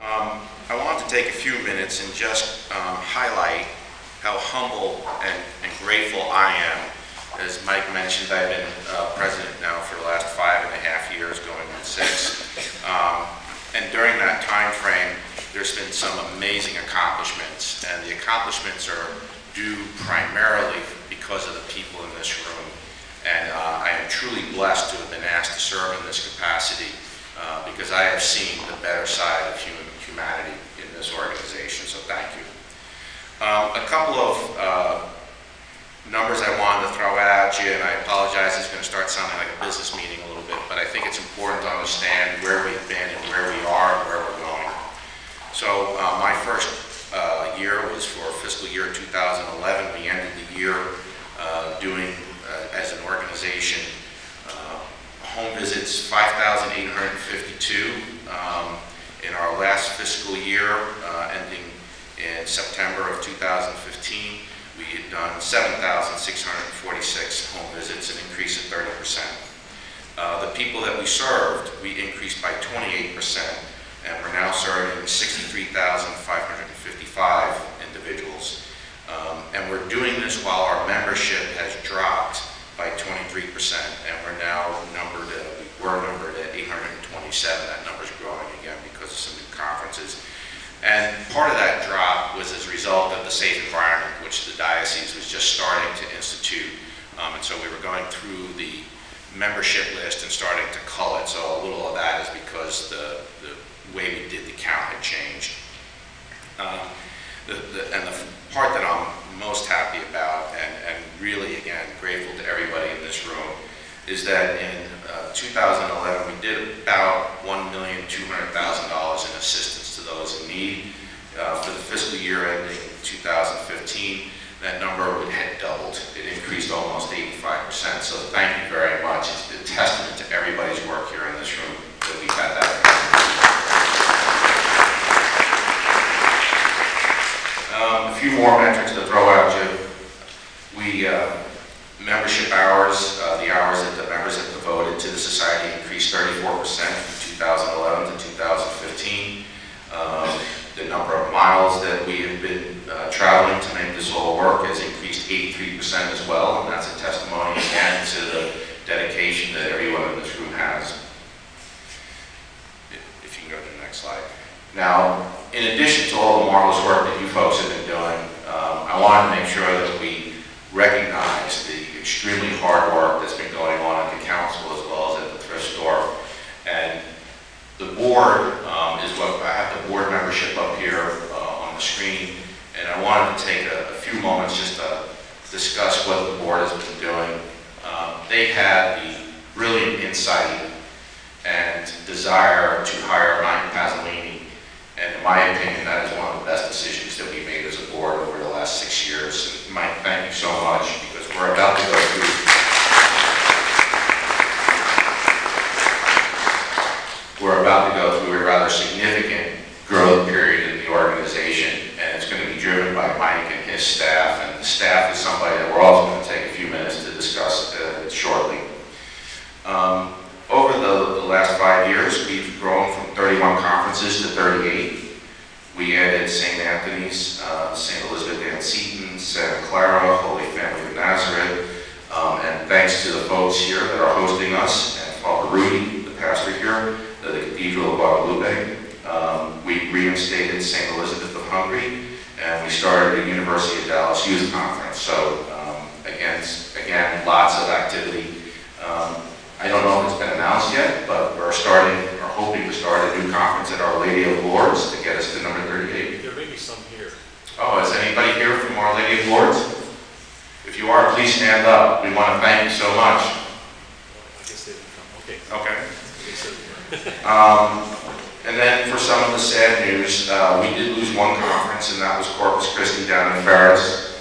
I wanted to take a few minutes and just highlight how humble and grateful I am. As Mike mentioned, I've been president now for the last 5.5 years, going on 6. And during that time frame, there's been some amazing accomplishments, and the accomplishments are due primarily because of the people in this room. And I am truly blessed to have been asked to serve in this capacity because I have seen the better side of humanity in this organization, so thank you. A couple of numbers I wanted to throw at you, and I apologize, it's going to start sounding like a business meeting a little bit, but I think it's important to understand where we've been and where we are and where we're going. So my first year was for fiscal year 2011. We ended the year doing, as an organization, home visits 5,852. In our last fiscal year, ending in September of 2015, we had done 7,646 home visits, an increase of 30%. The people that we served, we increased by 28%, and we're now serving 63,555 individuals. And we're doing this while our membership has dropped by 23%, and we're now numbered at 827. That number's growing again because of some new conferences. And part of that drop was as a result of the safe environment, which the diocese was just starting to institute. And so we were going through the membership list and starting to cull it. So a little of that is because the way we did the count had changed. And the part that I'm most happy about, and really, again, grateful to everybody in this room, is that in 2011 we did about $1,200,000 in assistance to those in need. For the fiscal year ending 2015, that number had doubled. It increased almost 85%. So thank you very much. It's a testament to everybody's work here in this room that we've had that. A few more metrics to throw at you. Membership hours, the hours that the members have devoted to the society increased 34% from 2011 to 2015. The number of miles that we have been traveling to make this all work has increased 83% as well, and that's a testimony again to the dedication that everyone in this room has. If you can go to the next slide. Now, in addition to all the marvelous work that you folks have been doing, I wanted to make sure that we recognize the extremely hard work that's been going on at the council as well as at the thrift store. And the board is what I have the board membership up here on the screen, and I wanted to take a few moments just to discuss what the board has been doing. They've had the brilliant insight and desire to hire Mike Pasolini, and in my opinion, that is one of the best decisions that we made as a board over the last 6 years. And Mike, thank you so much, because we're about to go through a rather significant growth period in the organization, and it's going to be driven by Mike and his staff. And the staff is somebody that we're also going to take a few minutes to discuss shortly. Over the last 5 years, we've grown from 31 conferences to 38. We added St. Anthony's, St. Elizabeth Ann Seton, Santa Clara, Holy Family of Nazareth, and thanks to the folks here that are hosting us, and Father Rudy, the pastor here, the Cathedral of Guadalupe. We reinstated St. Elizabeth of Hungary, and we started a University of Dallas Youth Conference. So again, lots of activity. I don't know if it's been announced yet, but we're hoping to start a new conference at Our Lady of Lourdes to get us to number 38. There may be some here. Oh, is anybody here from Our Lady of Lourdes? If you are, please stand up. We want to thank you so much. I guess they didn't come. Okay. Okay. And then for some of the sad news, we did lose one conference, and that was Corpus Christi down in Ferris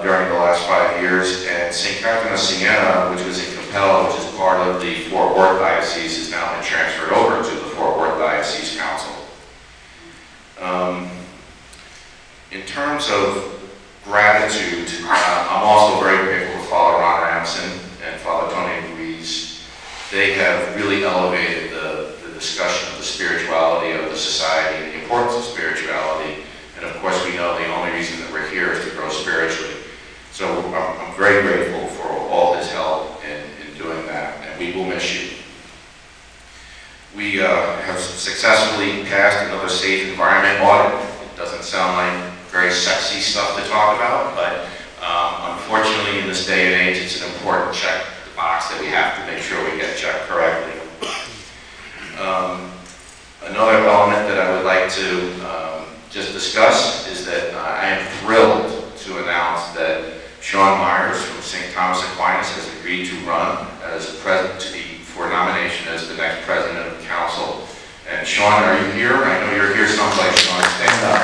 during the last 5 years. And St. Catherine of Siena, which was in Capella, which is part of the Fort Worth Diocese, has now been transferred over to the Fort Worth Diocese Council. In terms of gratitude, I'm also very grateful to Father Ron Ramson and Father Tony Ruiz. They have really elevated the discussion of the spirituality of the society and the importance of spirituality. And of course, we know the only reason that we're here is to grow spiritually. So I'm very grateful for all his help in doing that, and we will miss you. We have successfully passed another safe environment audit. It doesn't sound like very sexy stuff to talk about, but unfortunately in this day and age, it's an important check the box that we have to make sure we get checked correctly. Another element that I would like to just discuss is that I am thrilled to announce that Sean Myers from St. Thomas Aquinas has agreed to run as for nomination as the next president of the council. And Sean, are you here? I know you're here someplace. Sean, stand up.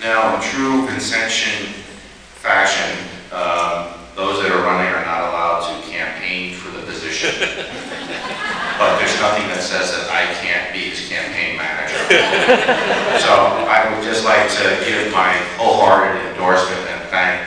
Now, in true Vincentian fashion, those that are running are not allowed to campaign for the position. But there's nothing that says that I can't be his campaign manager. So I would just like to give my wholehearted endorsement and thank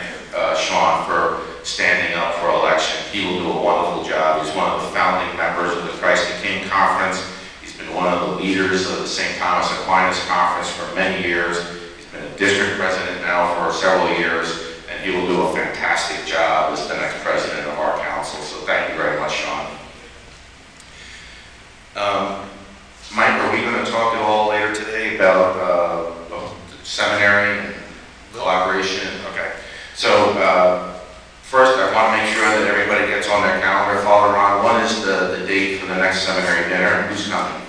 Sean for standing up for election. He will do a wonderful job. He's one of the founding members of the Christ the King Conference. He's been one of the leaders of the St. Thomas Aquinas Conference for many years. He's been a district president now for several years, and he will do a fantastic job as the next president of our council. So thank you very much, Sean. Mike, are we going to talk at all later today about seminary and collaboration? Okay. So first, I want to make sure that everybody gets on their calendar. Father Ron, what is the date for the next seminary dinner, and who's coming?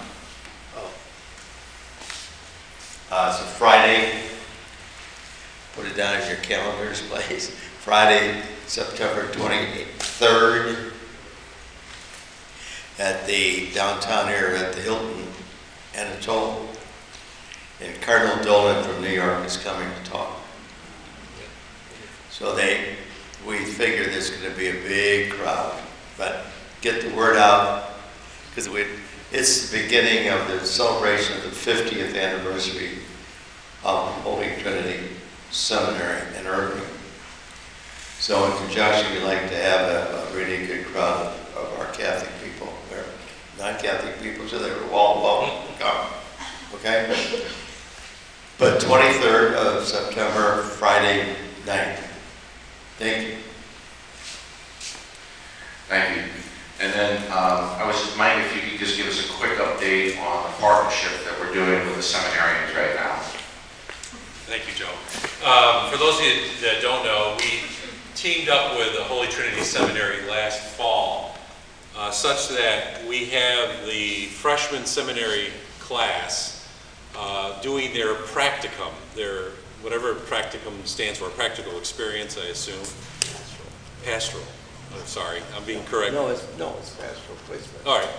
It's a Friday. Put it down in your calendars, please. Friday, September 23rd. At the downtown area at the Hilton Anatole. And Cardinal Dolan from New York is coming to talk. So we figure there's going to be a big crowd, but get the word out because it's the beginning of the celebration of the 50th anniversary of Holy Trinity Seminary in Irving. So in conjunction, we'd like to have a really good crowd of our Catholic people. Non-Catholic people, so they were all welcome to come. Okay? But 23rd of September, Friday night. Thank you. Thank you. And then I was just minded if you could just give us a quick update on the partnership that we're doing with the seminarians right now. Thank you, Joe. For those of you that don't know, we teamed up with the Holy Trinity Seminary last fall. Such that we have the freshman seminary class doing their practicum, their whatever practicum stands for, practical experience, I assume. Pastoral. I'm sorry, I'm being correct. No, it's pastoral placement. All right,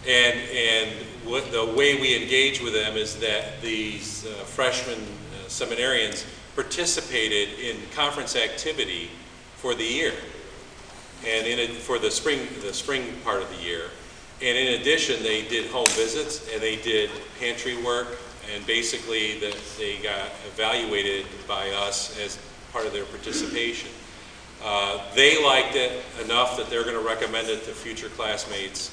and what the way we engage with them is that these freshman seminarians participated in conference activity for the year. And for the spring part of the year. And in addition, they did home visits and they did pantry work, and basically they got evaluated by us as part of their participation. They liked it enough that they're going to recommend it to future classmates.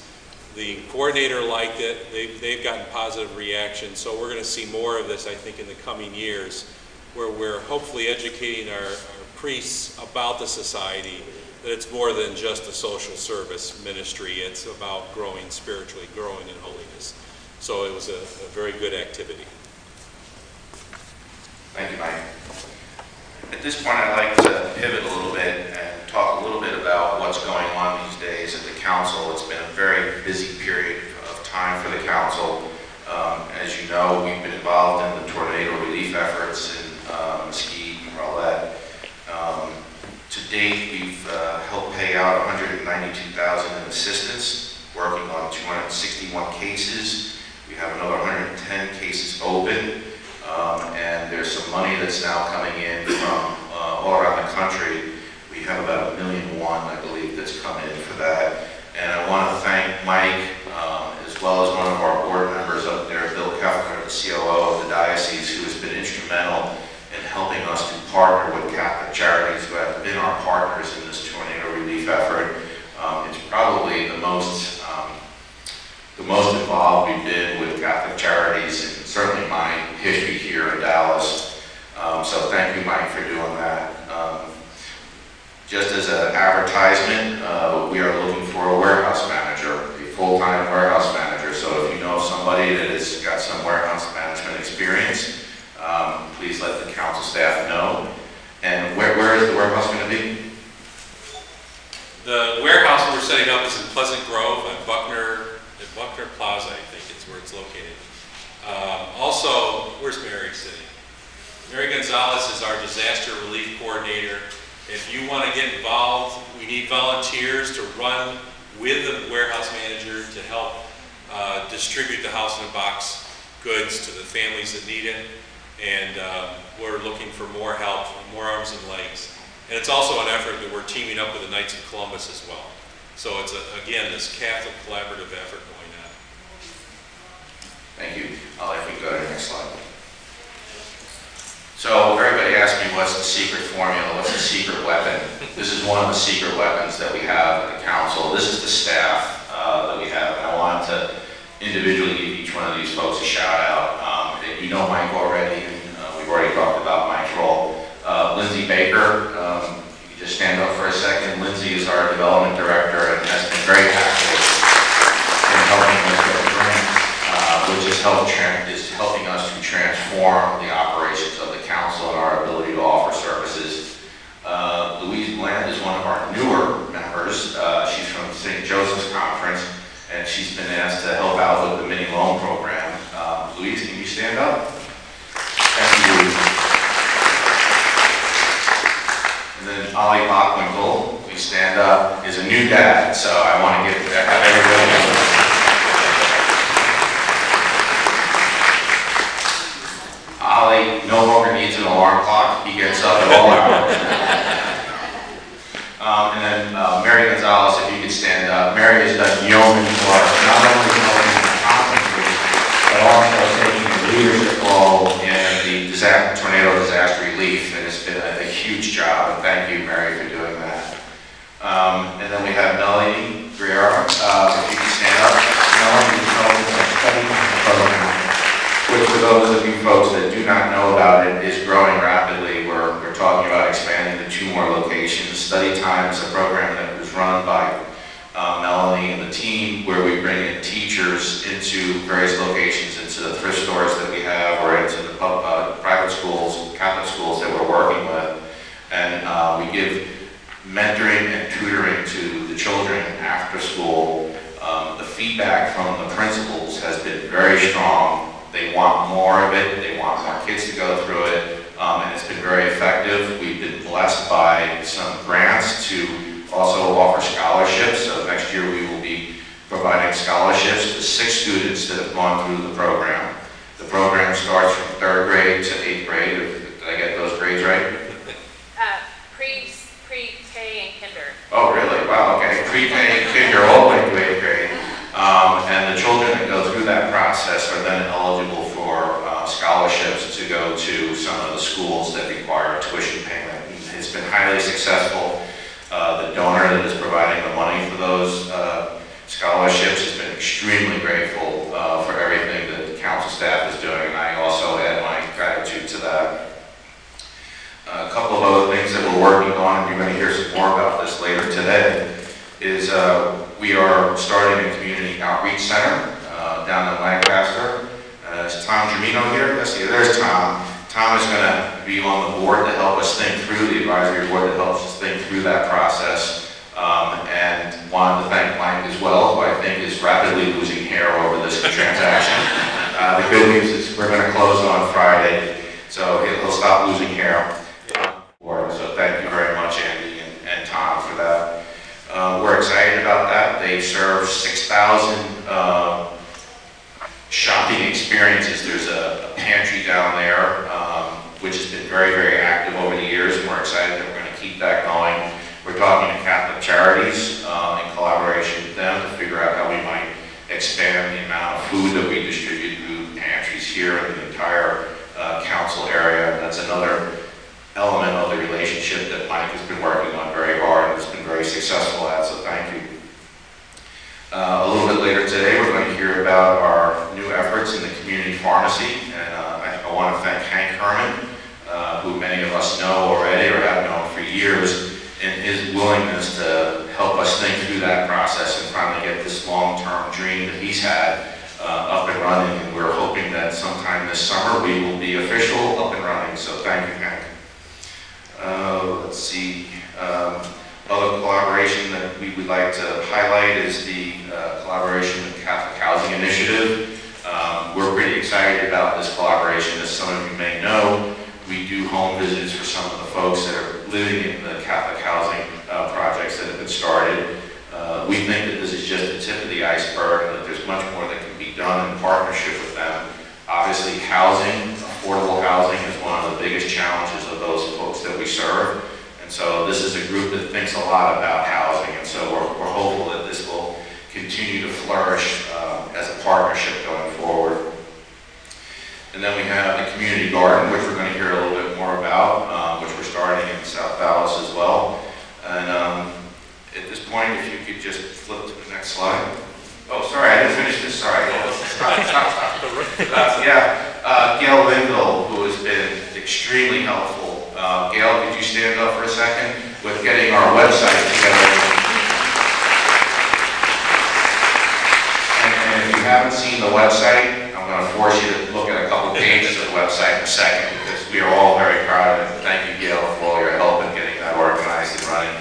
The coordinator liked it. They've gotten positive reactions. So we're going to see more of this, I think, in the coming years, where we're hopefully educating our priests about the society, that it's more than just a social service ministry. It's about growing spiritually, growing in holiness. So it was a very good activity. Thank you, Mike. At this point, I'd like to pivot a little bit and talk a little bit about what's going on these days at the council. It's been a very busy period of time for the council. As you know, we've been involved in the tornado relief efforts in Mesquite and Rowlett. To date, we've helped pay out $192,000 in assistance, working on 261 cases. We have another 110 cases open, and there's some money that's now coming in from all around the country. We have about $1.1 million, I believe, that's come in for that. And I want to thank Mike, as well as one of our board members up there, Bill Kefner, the COO of the diocese, who has been instrumental in helping us to partner with Catholic charities who have been our partners in this tornado relief effort. It's probably the most most involved we've been with Catholic Charities, and certainly my history here in Dallas. So thank you, Mike, for doing that. Just as an advertisement, we are looking for a warehouse manager, a full-time warehouse manager. So if you know somebody that has got some warehouse management experience, please let the council staff know. And where is the warehouse going to be? The warehouse we're setting up is in Pleasant Grove at Buckner Plaza, I think it's where it's located. Also, where's Mary sitting? Mary Gonzalez is our disaster relief coordinator. If you want to get involved, we need volunteers to run with the warehouse manager to help distribute the house in a box goods to the families that need it. And we're looking for more help, more arms and legs. And it's also an effort that we're teaming up with the Knights of Columbus as well. So it's, again, this Catholic collaborative effort going on. Thank you. I'll let you go to the next slide. So everybody asked me, what's the secret formula? What's the secret weapon? This is one of the secret weapons that we have at the council. This is the staff that we have. And I wanted to individually give each one of these folks a shout out. You know Mike already, and we've already talked about Mike's role. Lindsay Baker, you can just stand up for a second. Lindsay is our development director and has been very active in helping us get grants, which is helping us to transform the operations of the council and our ability to offer services. Louise Bland is one of our newer members. She's from St. Joseph's Conference, and she's been asked to help out with the mini loan program. Louise, can you stand up? Thank you, Louise. And then Ollie Bachwinkle, please stand up, is a new dad, so I want to have everybody know. Ollie no longer needs an alarm clock. He gets up at all hours. And then Mary Gonzalez, if you could stand up. Mary has done yeoman work, not only helping the conferences, but also taking a leadership role in the tornado disaster relief, and it's been a huge job, and thank you, Mary, for doing that. And then we have Melanie Briera, if you can stand up. Melanie is helping us study the program, which for those of you folks that do not know about it, is growing rapidly. We're talking about expanding to 2 more locations. Study Time is a program that was run by Melanie and the team, where we bring in teachers into various locations, into the thrift stores that we have, or into the private schools, Catholic schools that we're working with. And we give mentoring and tutoring to the children after school. The feedback from the principals has been very strong. They want more of it. They want more kids to go through it. And it's been very effective. We've been blessed by some grants to also offer scholarships. So next year we will be providing scholarships to 6 students that have gone through the program. The program starts from 3rd grade to 8th grade. Did I get those grades right? Pre-K and kinder. Oh, really? Wow, okay. Pre-K and kinder all the way to 8th grade. And the children that go through that process are then eligible for scholarships to go to some of the schools that require tuition payment. It's been highly successful. The donor that is providing the money for those scholarships has been extremely grateful for everything that the council staff is doing, and I also add my gratitude to that. A couple of other things that we're working on, and you're going to hear some more about this later today, is we are starting a community outreach center down in Lancaster. Is Tom Germino here? Yes, there's Tom. Tom is going to be on the board to help us think through, the advisory board that helps us think through that process. And wanted to thank Mike as well, who I think is rapidly losing hair over this transaction. The good news is we're going to close on Friday, so he'll stop losing hair. So thank you very much, Andy and Tom, for that. We're excited about that. They serve 6,000 shopping experiences. There's a pantry down there, which has been very, very active over the years, and we're excited that we're going to keep that going. We're talking to Catholic Charities in collaboration with them to figure out how we might expand the amount of food that we distribute through pantries here in the entire council area. And that's another element of the relationship that Mike has been working on very hard and has been very successful at, so thank you. A little bit later today, we're going to hear about pharmacy, and I want to thank Hank Herman, who many of us know already or have known for years, in his willingness to help us think through that process and finally get this long-term dream that he's had up and running. And we're hoping that sometime this summer we will be official up and running. So thank you, Hank. Let's see. Other collaboration that we would like to highlight is the collaboration with Catholic Housing Initiative. We're pretty excited about this collaboration. As some of you may know, we do home visits for some of the folks that are living in the Catholic housing projects that have been started. We think that this is just the tip of the iceberg and that there's much more that can be done in partnership with them. Obviously, housing, affordable housing, is one of the biggest challenges of those folks that we serve. And so this is a group that thinks a lot about housing, and so we're hopeful that this will continue to flourish as a partnership going forward. And then we have the community garden, which we're going to hear a little bit more about, which we're starting in South Dallas as well. And at this point, if you could just flip to the next slide. Oh, sorry, I didn't finish this. Sorry. Gail Linville, who has been extremely helpful. Gail, could you stand up for a second with getting our website together? And if you haven't seen the website, I'm going to force you to look at a couple pages of the website in a second, because we are all very proud of it. Thank you, Gail, for all your help in getting that organized and running.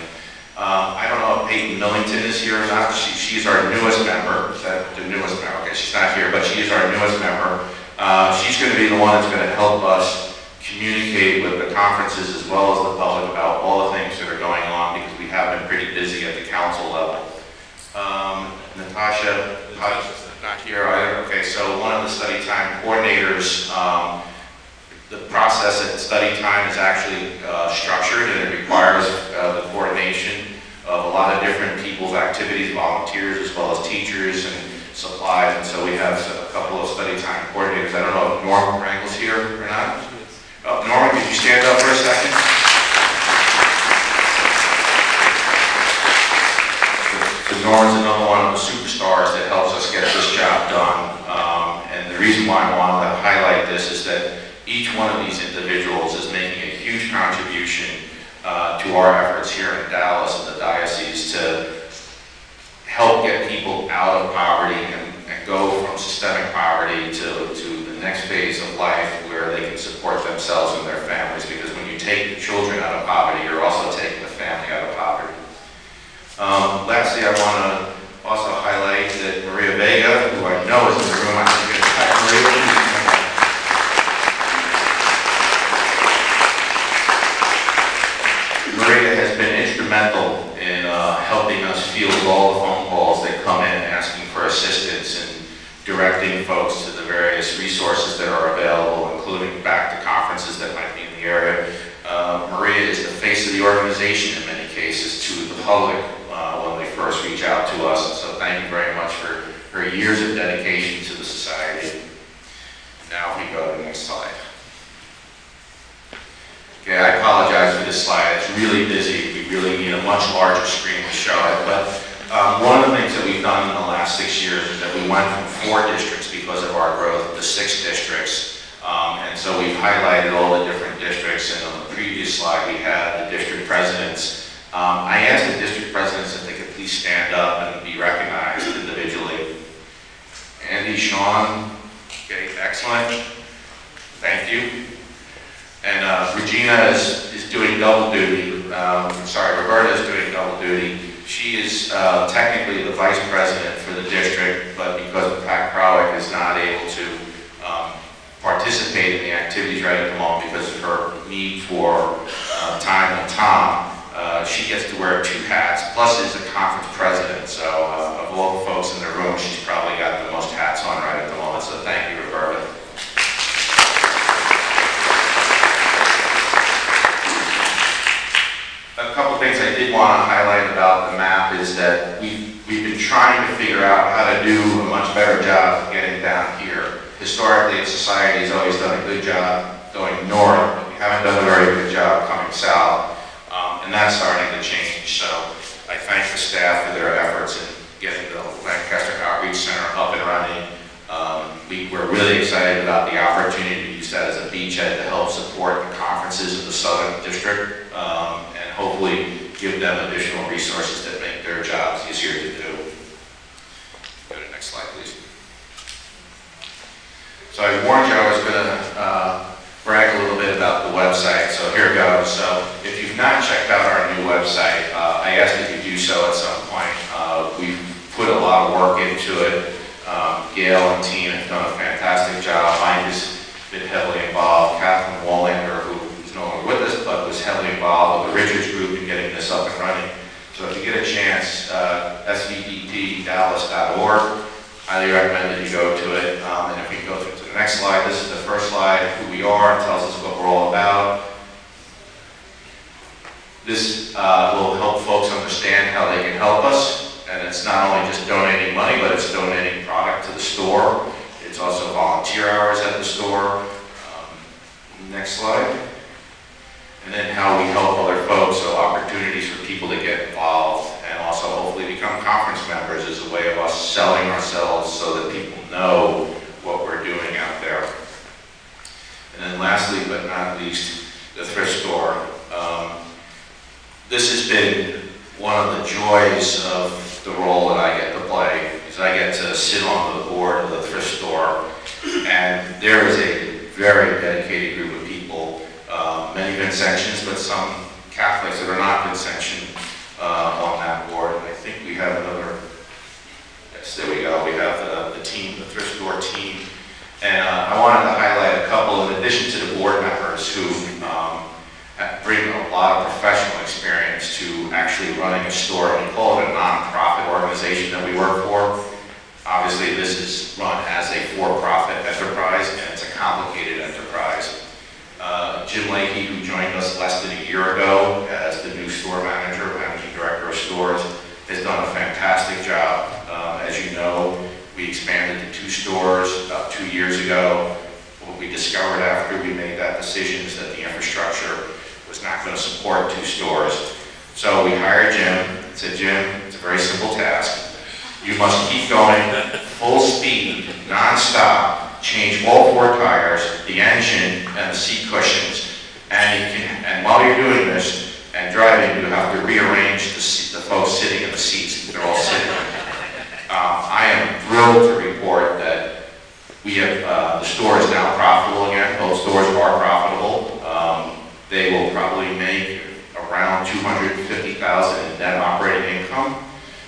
I don't know if Peyton Millington is here or not. She's our newest member. The newest member. Okay, she's not here, but she is our newest member. She's going to be the one that's going to help us communicate with the conferences as well as the public about all the things that are going on, because we have been pretty busy at the council level. Natasha's not here either. Okay, so one of the study time coordinators, the process at study time is actually structured, and it requires the coordination of a lot of different people's activities, volunteers as well as teachers and supplies. And so we have a couple of study time coordinators. I don't know if Norm Wrangle's here or not. Oh, Norman, could you stand up for a second? Because Norman's another one of the superstars that helps us get this job done. And the reason why I wanted to highlight this is that each one of these individuals is making a huge contribution to our efforts here in Dallas and the diocese to help get people out of poverty and go from systemic poverty to the next phase of life where they can support themselves and their families. Because when you take the children out of poverty, you're also taking the family out of poverty. Lastly, I want to also highlight that Maria Vega, who I know is in the room, I'm going to thank Maria. Maria has been instrumental in helping us field all the phone calls that come in asking for assistance and directing folks to the various resources that are available, including back to conferences that might be in the area. Maria is the face of the organization in many cases to the public when they first reach out to us, and so thank you very much for her years of dedication to the society. Now if we go to the next slide. Okay, I apologize for this slide. It's really busy. We really need a much larger screen to show it. But one of the things that we've done in the last 6 years is that we went from 4 districts because of our growth to 6 districts. And so we've highlighted all the different districts. And on the previous slide, we had the district presidents. I asked the district presidents if they could please stand up and be recognized individually. Andy, Sean, okay, excellent. Thank you. And Regina is doing double duty. Roberta is doing double duty. She is technically the vice president for the district, but because Pat Krowick is not able to participate in the activities right at the moment because of her need for time with Tom, she gets to wear 2 hats, plus is the conference president. So of all the folks in the room, she's probably got the most hats on right at the moment. So thank you, Roberta. A couple things I did want to highlight about the map is that we've been trying to figure out how to do a much better job of getting down here. Historically, society has always done a good job going north, but we haven't done a very good job coming south, and that's starting to change. So I thank the staff for their efforts in getting the Lancaster Outreach Center up and running. We're really really excited about the opportunity to use that as a beachhead to help support the conferences of the Southern District, and hopefully give them additional resources that make their jobs easier to do. Go to the next slide, please. So I warned you I was going to brag a little bit about the website, so here goes. So if you've not checked out our new website, I ask that you do so at some point. We've put a lot of work into it. Gail and team have done a fantastic job. Mike has been heavily involved. Catherine Wallander, who is no longer with us, but was heavily involved with the Richards Group in getting this up and running. So if you get a chance, svdpdallas.org, highly recommend that you go to it. And if we can go to the next slide, this is the first slide, who we are, it tells us what we're all about. This will help folks understand how they can help us. And it's not only just donating money, but it's donating product to the store. It's also volunteer hours at the store. Next slide. And then how we help other folks, so opportunities for people to get involved and also hopefully become conference members as a way of us selling ourselves so that people know what we're doing out there. And then lastly, but not least, the thrift store. This has been one of the joys of the role that I get to play, is I get to sit on the board of the thrift store, and there is a very dedicated group of people, many Vincentians, but some Catholics that are not Vincentian on that board. And I think we have another, yes, there we go, we have the team, the thrift store team. And I wanted to highlight a couple, in addition to the board members who bring a lot of professional experience to actually running a store. We call it a non-profit organization that we work for. Obviously, this is run as a for-profit enterprise, and it's a complicated enterprise. Jim Leahy, who joined us less than a year ago as the new store manager, managing director of stores, has done a fantastic job. As you know, we expanded to 2 stores about 2 years ago. What we discovered after we made that decision is that the infrastructure was not going to support 2 stores. So we hired Jim and said, Jim, it's a very simple task. You must keep going full speed, non-stop, change all 4 tires, the engine, and the seat cushions. And while you're doing this and driving, you have to rearrange the folks sitting in the seats that they're all sitting in. I am thrilled to report that we have, the store is now profitable again. Both stores are profitable. They will probably make around $250,000 in net operating income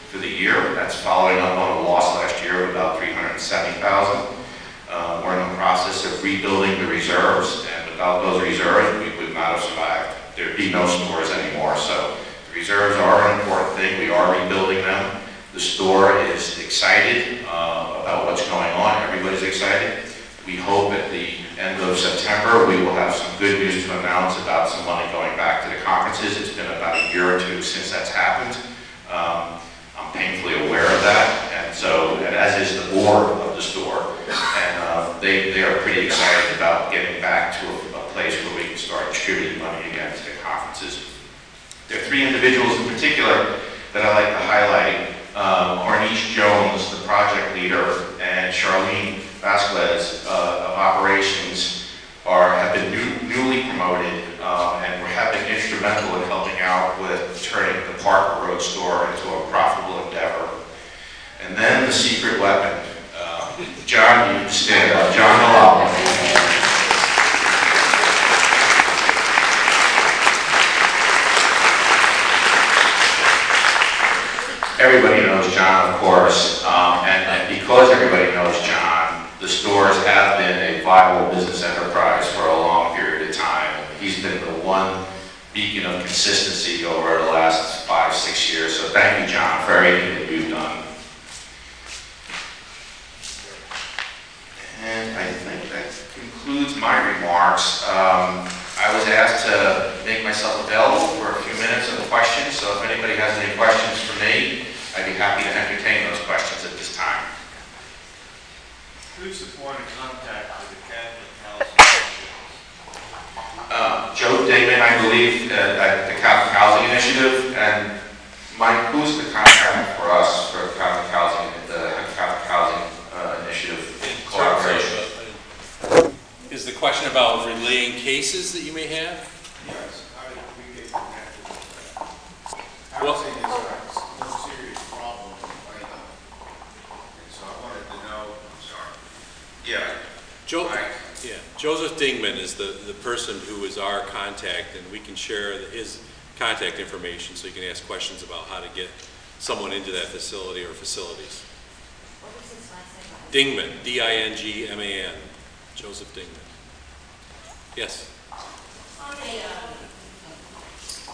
for the year. That's following up on a loss last year of about $370,000. We're in the process of rebuilding the reserves, and without those reserves, we would not have survived. There'd be no stores anymore. So the reserves are an important thing. We are rebuilding them. The store is excited about what's going on. Everybody's excited. We hope at the end of September we will have some good news to announce about some money going back to the conferences. It's been about a year or 2 since that's happened. I'm painfully aware of that, and as is the board of the store. And they are pretty excited about getting back to a place where we can start distributing money again to the conferences. There are 3 individuals in particular that I'd like to highlight. Corniche Jones, the project leader, and Charlene Vasquez of operations have been newly promoted and have been instrumental in helping out with turning the Parker Road store into a profitable endeavor. And then the secret weapon, John, you stand up, John Malala. Everybody knows John, of course, and because everybody knows John, the stores have been a viable business enterprise for a long period of time. He's been the one beacon of consistency over the last 5-6 years. So thank you, John, for everything that you've done. And I think that concludes my remarks. I was asked to make myself available for a few minutes of questions, so if anybody has any questions for me, I'd be happy to entertain those questions at this time. Who's the point of contact for the Catholic Housing? Joe Digman, I believe, at the Catholic Housing Initiative, and Mike, who's the contact for us for Catholic Housing, the Catholic Housing Initiative collaboration? In question about relaying cases that you may have? Yes, how did we get connected with that? Well- Housing is a serious problem right now. And so I wanted to know, I'm sorry. Yeah. Joseph Dingman is the person who is our contact, and we can share his contact information so you can ask questions about how to get someone into that facility or facilities. What was his last name? Dingman, D-I-N-G-M-A-N, Joseph Dingman. Yes? Okay,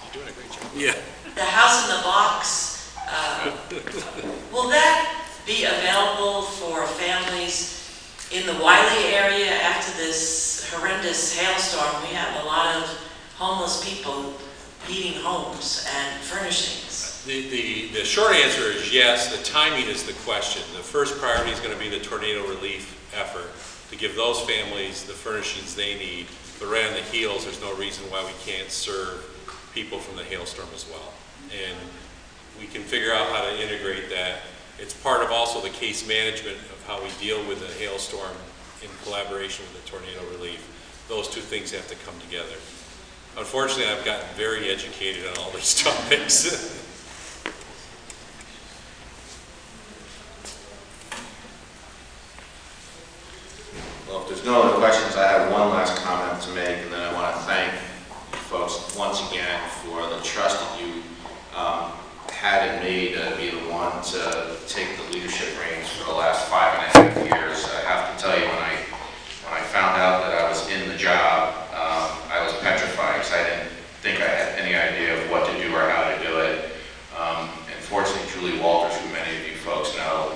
You're doing a great job. Yeah. the house in the box, will that be available for families in the Wiley area after this horrendous hailstorm? We have a lot of homeless people needing homes and furnishings. The short answer is yes. The timing is the question. The first priority is going to be the tornado relief effort to give those families the furnishings they need. But right on the heels, there's no reason why we can't serve people from the hailstorm as well. And we can figure out how to integrate that. It's part of also the case management of how we deal with the hailstorm in collaboration with the tornado relief. Those two things have to come together. Unfortunately, I've gotten very educated on all these topics. Well, if there's no other questions, I have one last comment to make, and then I want to thank you folks once again for the trust that you had in me to be the one to take the leadership reins for the last 5.5 years. I have to tell you, when I found out that I was in the job, I was petrified because I didn't think I had any idea of what to do or how to do it. And fortunately, Julie Walters, who many of you folks know,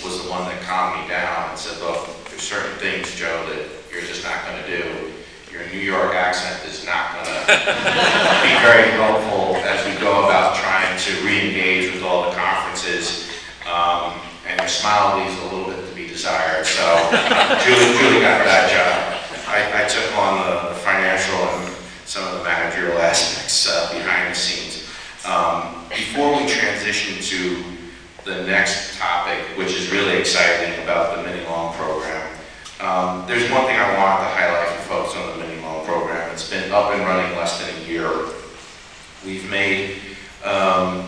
was the one that calmed me down and said, look, there's certain things, Joe, that you're just not going to do. Your New York accent is not going to be very helpful as we go about trying to re-engage with all the conferences. And your smile leaves a little bit to be desired. So Julie got that job. I took on the financial and some of the managerial aspects behind the scenes. Before we transition to the next topic, which is really exciting about the mini-loan program, there's one thing I wanted to highlight for folks on the mini-loan program. It's been up and running less than a year. We've made, I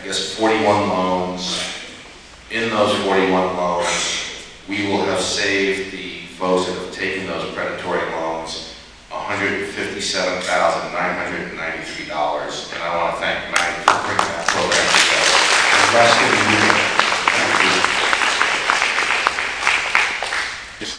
guess, 41 loans. In those 41 loans, we will have saved the folks that have taken those predatory loans $157,993. And I want to thank Manogue for bringing that program together. And that's going to be